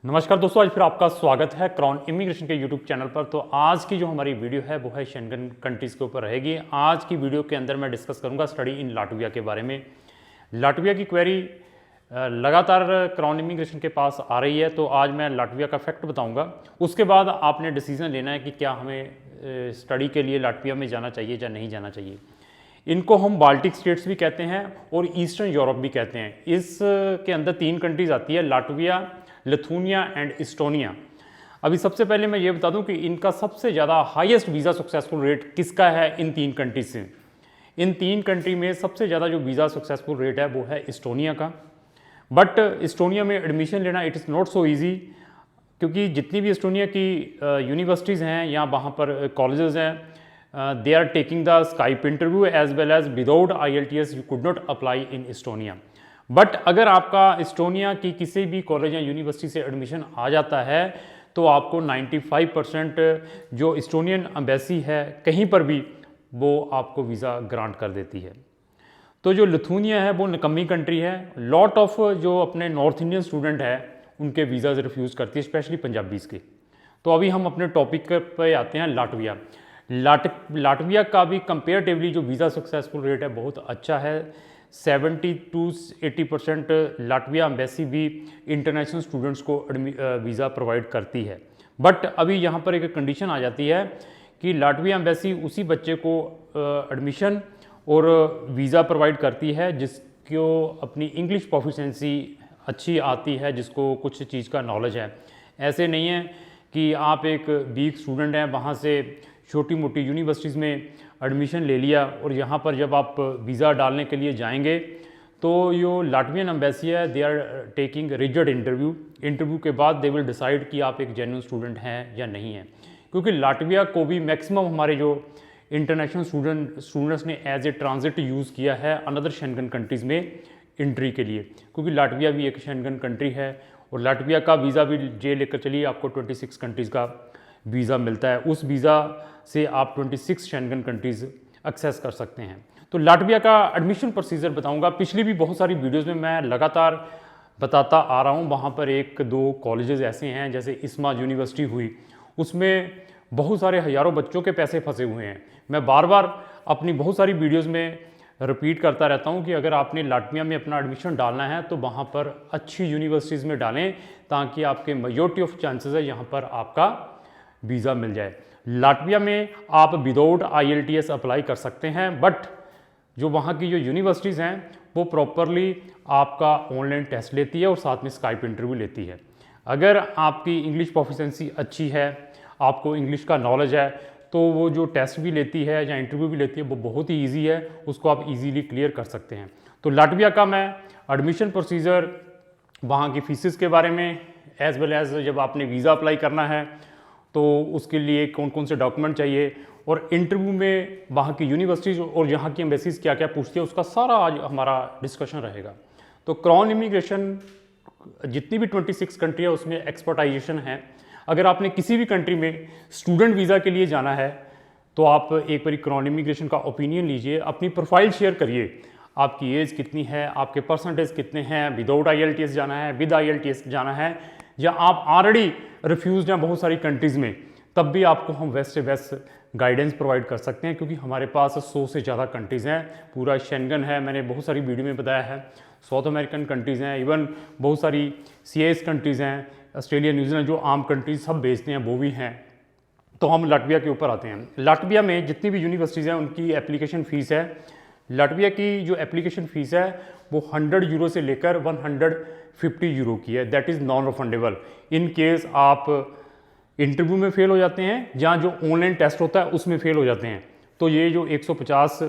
नमस्कार दोस्तों, आज फिर आपका स्वागत है क्रॉन इमिग्रेशन के यूट्यूब चैनल पर। तो आज की जो हमारी वीडियो है वो है शेंगन कंट्रीज़ के ऊपर रहेगी। आज की वीडियो के अंदर मैं डिस्कस करूंगा स्टडी इन लाटविया के बारे में। लाटविया की क्वेरी लगातार क्रॉन इमिग्रेशन के पास आ रही है, तो आज मैं लाटविया का फैक्ट बताऊंगा। उसके बाद आपने डिसीजन लेना है कि क्या हमें स्टडी के लिए लाटविया में जाना चाहिए या नहीं जाना चाहिए। इनको हम बाल्टिक स्टेट्स भी कहते हैं और ईस्टर्न यूरोप भी कहते हैं। इस के अंदर 3 कंट्रीज़ आती है, लाटविया, लिथुनिया एंड इस्टोनिया। अभी सबसे पहले मैं ये बता दूं कि इनका सबसे ज़्यादा हाईएस्ट वीज़ा सक्सेसफुल रेट किसका है इन 3 कंट्री से। इन 3 कंट्री में सबसे ज़्यादा जो वीज़ा सक्सेसफुल रेट है वो है इस्टोनिया का। बट इस्टोनिया में एडमिशन लेना it is not so easy, क्योंकि जितनी भी इस्टोनिया की यूनिवर्सिटीज़ हैं या वहाँ पर कॉलेजेस हैं, they are taking the Skype interview as well as without IELTS you could not apply in Estonia. But अगर आपका इस्टोनिया की किसी भी कॉलेज या यूनिवर्सिटी से एडमिशन आ जाता है तो आपको 95% जो इस्टोनियन एम्बेसी है कहीं पर भी वो आपको वीज़ा ग्रांट कर देती है। तो जो लिथुनिया है वो निकम्मी कंट्री है। लॉट ऑफ जो अपने नॉर्थ इंडियन स्टूडेंट है उनके वीज़ाज रिफ्यूज़ करती है, स्पेशली पंजाबीज़ के। तो अभी हम अपने टॉपिक पे आते हैं, लाटविया। लाटविया का भी कंपेरेटिवली जो वीज़ा सक्सेसफुल रेट है बहुत अच्छा है। 70 to 80% लाटविया एम्बेसी भी इंटरनेशनल स्टूडेंट्स को वीज़ा प्रोवाइड करती है। बट अभी यहाँ पर एक कंडीशन आ जाती है कि लाटविया एम्बेसी उसी बच्चे को एडमिशन और वीज़ा प्रोवाइड करती है जिसको अपनी इंग्लिश प्रोफिशिएंसी अच्छी आती है, जिसको कुछ चीज़ का नॉलेज है। ऐसे नहीं है कि आप एक वीक स्टूडेंट हैं, वहाँ से छोटी मोटी यूनिवर्सिटीज़ में एडमिशन ले लिया और यहाँ पर जब आप वीज़ा डालने के लिए जाएंगे तो जो लाटवियन एम्बेसी है they are taking rigid interview के बाद दे विल डिसाइड कि आप एक जेन्युइन स्टूडेंट हैं या नहीं हैं। क्योंकि लाटविया को भी मैक्सिमम हमारे जो इंटरनेशनल स्टूडेंट्स ने एज ए ट्रांजिट यूज़ किया है अनदर शेंगन कंट्रीज़ में एंट्री के लिए, क्योंकि लाटविया भी एक शेंगन कंट्री है और लाटविया का वीज़ा भी जे लेकर चलिए आपको 26 कंट्रीज़ का वीज़ा मिलता है। उस वीज़ा से आप 26 शेंगन कंट्रीज़ एक्सेस कर सकते हैं। तो लाटविया का एडमिशन प्रोसीजर बताऊंगा। पिछली भी बहुत सारी वीडियोस में मैं लगातार बताता आ रहा हूं। वहां पर 1-2 कॉलेजेस ऐसे हैं, जैसे इस्मा यूनिवर्सिटी हुई, उसमें बहुत सारे हज़ारों बच्चों के पैसे फंसे हुए हैं। मैं बार बार अपनी बहुत सारी वीडियोज़ में रिपीट करता रहता हूँ कि अगर आपने लाटविया में अपना एडमिशन डालना है तो वहाँ पर अच्छी यूनिवर्सिटीज़ में डालें, ताकि आपके मेजॉरिटी ऑफ चांसेस है यहाँ पर आपका वीज़ा मिल जाए। लाटविया में आप विदाउट IELTS अप्लाई कर सकते हैं, बट जो वहाँ की जो यूनिवर्सिटीज़ हैं वो प्रॉपरली आपका ऑनलाइन टेस्ट लेती है और साथ में स्काइप इंटरव्यू लेती है। अगर आपकी इंग्लिश प्रोफिशिएंसी अच्छी है, आपको इंग्लिश का नॉलेज है, तो वो जो टेस्ट भी लेती है या इंटरव्यू भी लेती है वो बहुत ही ईजी है, उसको आप ईजीली क्लियर कर सकते हैं। तो लाटविया का मैं एडमिशन प्रोसीजर, वहाँ की फीसिस के बारे में, एज वेल एज जब आपने वीज़ा अप्लाई करना है तो उसके लिए कौन कौन से डॉक्यूमेंट चाहिए और इंटरव्यू में वहाँ की यूनिवर्सिटीज़ और यहाँ की एम्बेसीज क्या क्या पूछती है, उसका सारा आज हमारा डिस्कशन रहेगा। तो क्रॉन इमिग्रेशन जितनी भी 26 कंट्री है उसमें एक्सपर्टाइजेशन है। अगर आपने किसी भी कंट्री में स्टूडेंट वीज़ा के लिए जाना है तो आप एक बार क्रॉन इमिग्रेशन का ओपिनियन लीजिए, अपनी प्रोफाइल शेयर करिए, आपकी एज कितनी है, आपके परसेंटेज कितने हैं, विदाउट IELTS जाना है, विद IELTS जाना है, या आप ऑलरेडी रिफ्यूज़ हैं बहुत सारी कंट्रीज़ में, तब भी आपको हम बेस्ट से बेस्ट गाइडेंस प्रोवाइड कर सकते हैं। क्योंकि हमारे पास 100 से ज़्यादा कंट्रीज़ हैं, पूरा शेंगन है, मैंने बहुत सारी वीडियो में बताया है। साउथ अमेरिकन कंट्रीज़ हैं, इवन बहुत सारी CIS कंट्रीज़ हैं, ऑस्ट्रेलिया, न्यूजीलैंड, जो आम कंट्रीज सब भेजते हैं वो भी हैं। तो हम लाटविया के ऊपर आते हैं। लाटविया में जितनी भी यूनिवर्सिटीज़ हैं उनकी एप्लीकेशन फ़ीस है, लाटविया की जो एप्लीकेशन फ़ीस है वो 100 यूरो से लेकर 150 यूरो की है। That is non refundable in case आप इंटरव्यू में फ़ेल हो जाते हैं या जो ऑनलाइन टेस्ट होता है उसमें फ़ेल हो जाते हैं। तो ये जो 150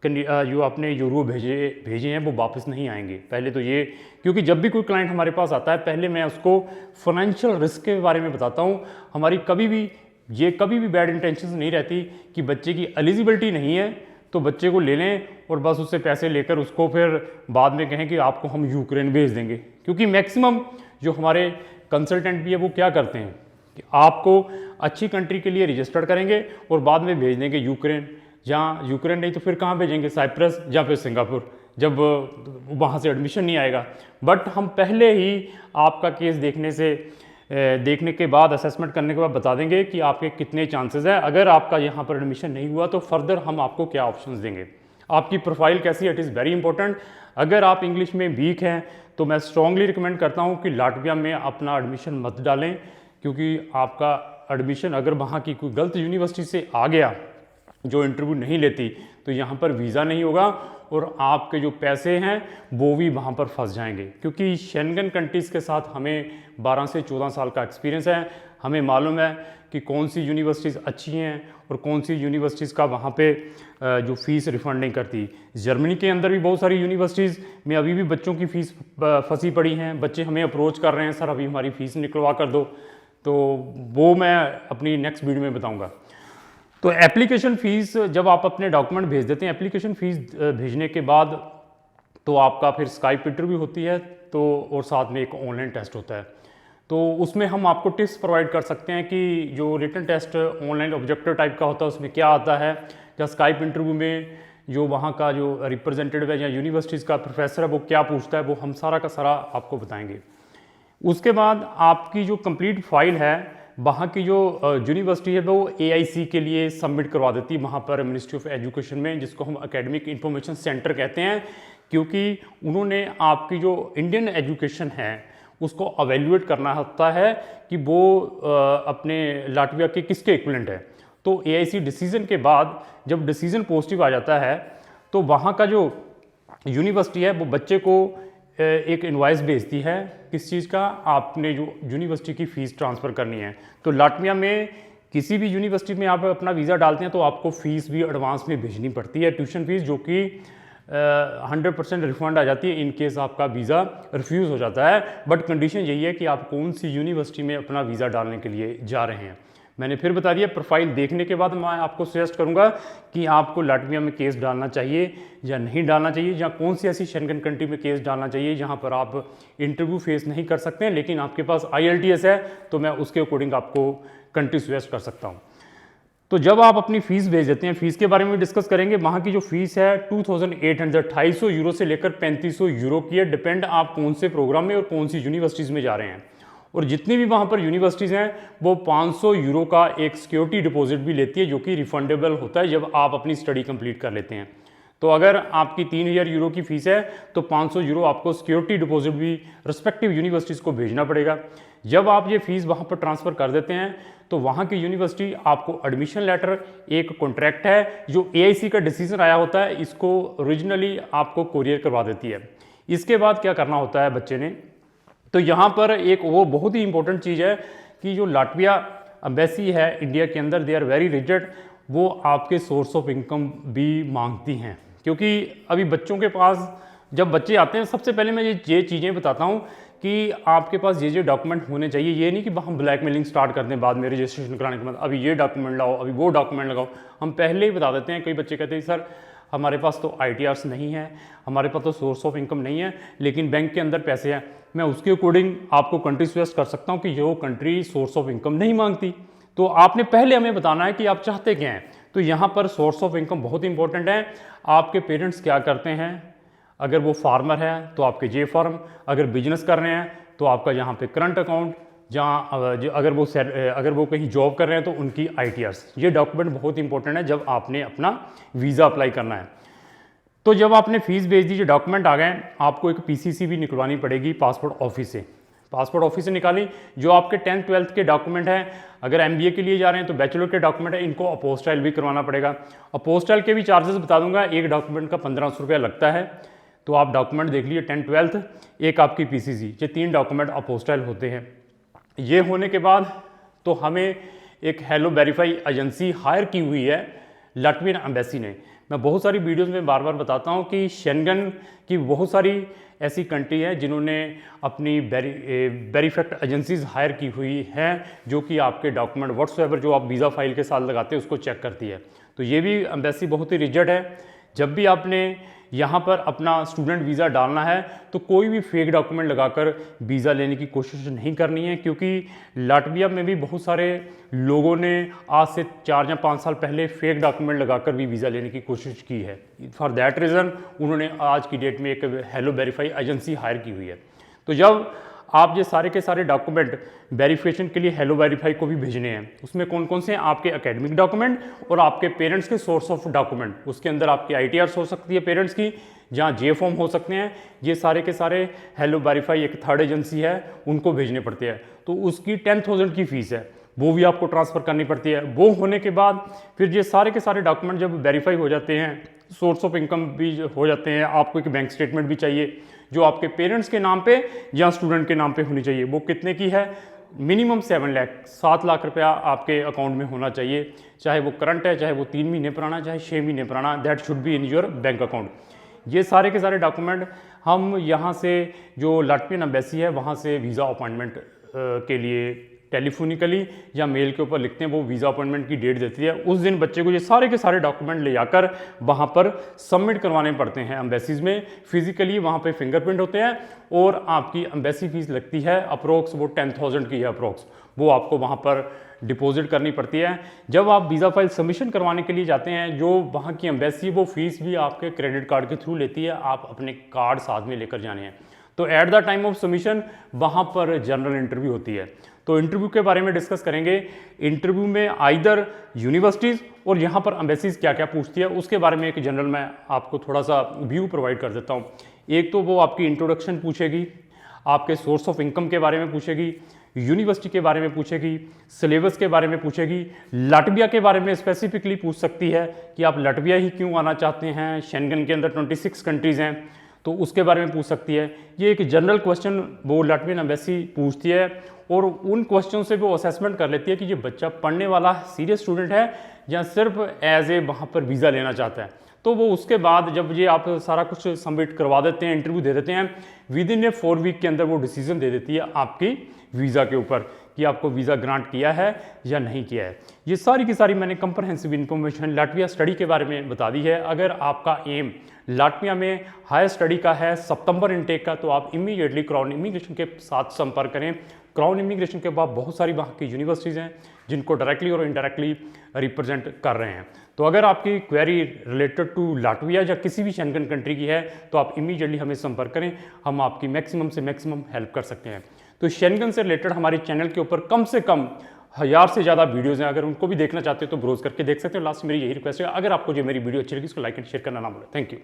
जो आपने यूरो भेजे हैं वो वापस नहीं आएंगे। पहले तो ये, क्योंकि जब भी कोई क्लाइंट हमारे पास आता है पहले मैं उसको फाइनेंशियल रिस्क के बारे में बताता हूँ। हमारी कभी भी बैड इंटेंशन नहीं रहती कि बच्चे की एलिजिबिलिटी नहीं है तो बच्चे को ले लें और बस उससे पैसे लेकर उसको फिर बाद में कहें कि आपको हम यूक्रेन भेज देंगे। क्योंकि मैक्सिमम जो हमारे कंसल्टेंट भी है वो क्या करते हैं कि आपको अच्छी कंट्री के लिए रजिस्टर्ड करेंगे और बाद में भेज देंगे यूक्रेन, जहाँ यूक्रेन नहीं तो फिर कहाँ भेजेंगे, साइप्रस या फिर सिंगापुर, जब वहाँ से एडमिशन नहीं आएगा। बट हम पहले ही आपका केस देखने से देखने के बाद, असेसमेंट करने के बाद बता देंगे कि आपके कितने चांसेस हैं। अगर आपका यहाँ पर एडमिशन नहीं हुआ तो फर्दर हम आपको क्या ऑप्शंस देंगे। आपकी प्रोफाइल कैसी है, इट इज़ वेरी इंपॉर्टेंट। अगर आप इंग्लिश में वीक हैं तो मैं स्ट्रांगली रिकमेंड करता हूँ कि लाटविया में अपना एडमिशन मत डालें, क्योंकि आपका एडमिशन अगर वहाँ की कोई गलत यूनिवर्सिटी से आ गया जो इंटरव्यू नहीं लेती, तो यहाँ पर वीज़ा नहीं होगा और आपके जो पैसे हैं वो भी वहाँ पर फंस जाएंगे। क्योंकि शेंगन कंट्रीज़ के साथ हमें 12 से 14 साल का एक्सपीरियंस है, हमें मालूम है कि कौन सी यूनिवर्सिटीज़ अच्छी हैं और कौन सी यूनिवर्सिटीज़ का वहाँ पे जो फ़ीस रिफ़ंड नहीं करती। जर्मनी के अंदर भी बहुत सारी यूनिवर्सिटीज़ में अभी भी बच्चों की फ़ीस फंसी पड़ी हैं। बच्चे हमें अप्रोच कर रहे हैं, सर अभी हमारी फ़ीस निकलवा कर दो, तो वो मैं अपनी नेक्स्ट वीडियो में बताऊँगा। तो एप्लीकेशन फ़ीस जब आप अपने डॉक्यूमेंट भेज देते हैं, एप्लीकेशन फ़ीस भेजने के बाद तो आपका फिर स्काइप इंटरव्यू होती है, तो और साथ में एक ऑनलाइन टेस्ट होता है। तो उसमें हम आपको टिप्स प्रोवाइड कर सकते हैं कि जो written test online objective type का होता है उसमें क्या आता है, या स्काइप इंटरव्यू में जो वहाँ का जो रिप्रेजेंटेटिव है या यूनिवर्सिटीज़ का प्रोफेसर है वो क्या पूछता है, वो हम सारा का सारा आपको बताएंगे। उसके बाद आपकी जो कंप्लीट फाइल है वहाँ की जो यूनिवर्सिटी है वो AIC के लिए सबमिट करवा देती है वहाँ पर मिनिस्ट्री ऑफ एजुकेशन में, जिसको हम एकेडमिक इंफॉर्मेशन सेंटर कहते हैं, क्योंकि उन्होंने आपकी जो इंडियन एजुकेशन है उसको अवेल्यूएट करना होता है कि वो अपने लाटविया के किसके इक्विवेलेंट है। तो AIC डिसीजन के बाद जब डिसीजन पॉजिटिव आ जाता है तो वहाँ का जो यूनिवर्सिटी है वो बच्चे को एक इनवॉइस भेजती है किस चीज़ का, आपने जो यूनिवर्सिटी की फ़ीस ट्रांसफ़र करनी है। तो लाटविया में किसी भी यूनिवर्सिटी में आप अपना वीज़ा डालते हैं तो आपको फ़ीस भी एडवांस में भेजनी पड़ती है, ट्यूशन फ़ीस, जो कि 100% रिफंड आ जाती है इन केस आपका वीज़ा रिफ्यूज़ हो जाता है। बट कंडीशन यही है कि आप कौन सी यूनिवर्सिटी में अपना वीज़ा डालने के लिए जा रहे हैं। मैंने फिर बता दिया, प्रोफाइल देखने के बाद मैं आपको सजेस्ट करूंगा कि आपको लाटविया में केस डालना चाहिए या नहीं डालना चाहिए, या कौन सी ऐसी शेंगन कंट्री में केस डालना चाहिए जहां पर आप इंटरव्यू फेस नहीं कर सकते हैं लेकिन आपके पास IELTS है, तो मैं उसके अकॉर्डिंग आपको कंट्री सजेस्ट कर सकता हूं। तो जब आप अपनी फ़ीस भेज देते हैं, फ़ीस के बारे में डिस्कस करेंगे। वहाँ की जो फ़ीस है 2800 यूरो से लेकर 3500 यूरो की है, डिपेंड आप कौन से प्रोग्राम में और कौन सी यूनिवर्सिटीज़ में जा रहे हैं। और जितनी भी वहाँ पर यूनिवर्सिटीज़ हैं वो 500 यूरो का एक सिक्योरिटी डिपॉजिट भी लेती है, जो कि रिफंडेबल होता है जब आप अपनी स्टडी कंप्लीट कर लेते हैं। तो अगर आपकी 3000 यूरो की फ़ीस है तो 500 यूरो आपको सिक्योरिटी डिपॉजिट भी रिस्पेक्टिव यूनिवर्सिटीज़ को भेजना पड़ेगा। जब आप ये फ़ीस वहाँ पर ट्रांसफ़र कर देते हैं तो वहाँ की यूनिवर्सिटी आपको एडमिशन लेटर, एक कॉन्ट्रैक्ट है जो AIC का डिसीजन आया होता है, इसको ओरिजिनली आपको कोरियर करवा देती है। इसके बाद क्या करना होता है बच्चे ने, तो यहाँ पर एक वो बहुत ही इंपॉर्टेंट चीज़ है कि जो लाटविया एम्बेसी है इंडिया के अंदर, दे आर वेरी रिजिड, वो आपके सोर्स ऑफ इनकम भी मांगती हैं। क्योंकि अभी बच्चों के पास जब बच्चे आते हैं, सबसे पहले मैं ये चीज़ें बताता हूँ कि आपके पास ये डॉक्यूमेंट होने चाहिए। ये नहीं कि हम ब्लैकमेलिंग स्टार्ट कर दें बाद में रजिस्ट्रेशन कराने के बाद, अभी ये डॉक्यूमेंट लाओ, अभी वो डॉक्यूमेंट लगाओ। हम पहले ही बता देते हैं। कई बच्चे कहते हैं सर हमारे पास तो ITRs नहीं है, हमारे पास तो सोर्स ऑफ इनकम नहीं है, लेकिन बैंक के अंदर पैसे हैं। मैं उसके अकॉर्डिंग आपको कंट्री सजेस्ट कर सकता हूँ कि जो कंट्री सोर्स ऑफ इनकम नहीं मांगती, तो आपने पहले हमें बताना है कि आप चाहते क्या हैं। तो यहाँ पर सोर्स ऑफ इनकम बहुत इंपॉर्टेंट है। आपके पेरेंट्स क्या करते हैं, अगर वो फार्मर है तो आपके J फार्म, अगर बिजनेस कर रहे हैं तो आपका यहाँ पे करंट अकाउंट, जहाँ अगर वो कहीं जॉब कर रहे हैं तो उनकी ITRs। ये डॉक्यूमेंट बहुत इंपॉर्टेंट है जब आपने अपना वीज़ा अप्लाई करना है। तो जब आपने फ़ीस भेज दी, डॉक्यूमेंट आ गए, आपको एक PCC भी निकलवानी पड़ेगी पासपोर्ट ऑफिस से। पासपोर्ट ऑफिस से निकाली, जो आपके 10th 12th के डॉक्यूमेंट हैं, अगर MBA के लिए जा रहे हैं तो बैचलर के डॉक्यूमेंट है, इनको अपोस्टाइल भी करवाना पड़ेगा। अपोस्टाइल के भी चार्जेस बता दूंगा, एक डॉक्यूमेंट का 1500 रुपया लगता है। तो आप डॉक्यूमेंट देख लीजिए, 10th 12th, एक आपकी PCC, ये 3 डॉक्यूमेंट अपोस्टाइल होते हैं। ये होने के बाद तो हमें एक हेलो वेरीफाई एजेंसी हायर की हुई है लाटवियन एम्बेसी ने। मैं बहुत सारी वीडियोस में बार बार बताता हूँ कि शेंगन की बहुत सारी ऐसी कंट्री है जिन्होंने अपनी वेरीफैक्ट एजेंसीज हायर की हुई हैं, जो कि आपके डॉक्यूमेंट व्हाट्सएवर जो आप वीज़ा फाइल के साथ लगाते हैं उसको चेक करती है। तो ये भी एम्बेसी बहुत ही रिजिड है। जब भी आपने यहाँ पर अपना स्टूडेंट वीज़ा डालना है तो कोई भी फेक डॉक्यूमेंट लगाकर वीज़ा लेने की कोशिश नहीं करनी है, क्योंकि लाटविया में भी बहुत सारे लोगों ने आज से 4 या 5 साल पहले फेक डॉक्यूमेंट लगाकर भी वीज़ा लेने की कोशिश की है। फॉर दैट रीज़न उन्होंने आज की डेट में एक हेलो वेरीफाई एजेंसी हायर की हुई है। तो जब आप ये सारे के सारे डॉक्यूमेंट वेरिफिकेशन के लिए हेलो वेरीफाई को भी भेजने हैं। उसमें कौन कौन से हैं? आपके एकेडमिक डॉक्यूमेंट और आपके पेरेंट्स के सोर्स ऑफ डॉक्यूमेंट। उसके अंदर आपकी ITRs हो सकती है पेरेंट्स की, जहाँ जे फॉर्म हो सकते हैं। ये सारे के सारे हेलो वेरीफाई एक थर्ड एजेंसी है, उनको भेजने पड़ते हैं। तो उसकी 10,000 की फीस है, वो भी आपको ट्रांसफ़र करनी पड़ती है। वो होने के बाद फिर ये सारे के सारे डॉक्यूमेंट जब वेरीफाई हो जाते हैं, सोर्स ऑफ इनकम भी हो जाते हैं, आपको एक बैंक स्टेटमेंट भी चाहिए जो आपके पेरेंट्स के नाम पे या स्टूडेंट के नाम पे होनी चाहिए। वो कितने की है? मिनिमम 7 लाख रुपया आपके अकाउंट में होना चाहिए, चाहे वो करंट है, चाहे वो 3 महीने पुराना, चाहे 6 महीने पुराना। That should be in your bank account. ये सारे के सारे डॉक्यूमेंट हम यहाँ से जो लाटवियन एम्बेसी है वहाँ से वीज़ा अपॉइंटमेंट के लिए टेलीफोनिकली या मेल के ऊपर लिखते हैं। वो वीज़ा अपॉइंटमेंट की डेट देती है, उस दिन बच्चे को ये सारे के सारे डॉक्यूमेंट ले जाकर वहाँ पर सबमिट करवाने पड़ते हैं एम्बेसीज में। फिजिकली वहाँ पे फिंगरप्रिंट होते हैं और आपकी एम्बेसी फीस लगती है अप्रोक्स, वो 10,000 की है अप्रोक्स। वो आपको वहाँ पर डिपॉजिट करनी पड़ती है। जब आप वीज़ा फाइल सबमिशन करवाने के लिए जाते हैं, जो वहाँ की एम्बेसी वो फीस भी आपके क्रेडिट कार्ड के थ्रू लेती है। आप अपने कार्ड साथ में लेकर जाने हैं। तो at the time of submission वहाँ पर जनरल इंटरव्यू होती है। तो इंटरव्यू के बारे में डिस्कस करेंगे। इंटरव्यू में आइदर यूनिवर्सिटीज़ और यहाँ पर एम्बेसीज क्या क्या पूछती है उसके बारे में एक जनरल मैं आपको थोड़ा सा व्यू प्रोवाइड कर देता हूँ। एक तो वो आपकी इंट्रोडक्शन पूछेगी, आपके सोर्स ऑफ इनकम के बारे में पूछेगी, यूनिवर्सिटी के बारे में पूछेगी, सिलेबस के बारे में पूछेगी, लाटविया के बारे में स्पेसिफिकली पूछ सकती है कि आप लाटविया ही क्यों आना चाहते हैं। शेंगन के अंदर 26 कंट्रीज़ हैं, तो उसके बारे में पूछ सकती है। ये एक जनरल क्वेश्चन वो लाटवियन एम्बेसी पूछती है और उन क्वेश्चन से वो असेसमेंट कर लेती है कि ये बच्चा पढ़ने वाला सीरियस स्टूडेंट है या सिर्फ एज ए वहाँ पर वीज़ा लेना चाहता है। तो वो उसके बाद जब ये आप सारा कुछ सबमिट करवा देते हैं, इंटरव्यू दे देते हैं, विद इन ए 4 वीक के अंदर वो डिसीजन दे देती है आपकी वीज़ा के ऊपर कि आपको वीज़ा ग्रांट किया है या नहीं किया है। ये सारी की सारी मैंने कंप्रहेंसिव इन्फॉर्मेशन लाटविया स्टडी के बारे में बता दी है। अगर आपका एम लाटविया में हायर स्टडी का है, सितंबर इनटेक का, तो आप इमीडिएटली क्राउन इमिग्रेशन के साथ संपर्क करें। क्राउन इमिग्रेशन के बाद बहुत सारी वहाँ की यूनिवर्सिटीज़ हैं जिनको डायरेक्टली और इनडायरेक्टली रिप्रेजेंट कर रहे हैं। तो अगर आपकी क्वेरी रिलेटेड टू लाटविया या किसी भी शेंगन कंट्री की है तो आप इमीडिएटली हमें संपर्क करें, हम आपकी मैक्सिमम से मैक्सिमम हेल्प कर सकते हैं। तो शेंगन से रिलेटेड हमारे चैनल के ऊपर कम से कम 1000 से ज़्यादा वीडियोज़ हैं। अगर उनको भी देखना चाहते हो तो ब्राउज करके देख सकते हो। लास्ट मेरी यही रिक्वेस्ट है, अगर आपको जो मेरी वीडियो अच्छी लगी इसको लाइक एंड शेयर करना ना भूलें। Thank you.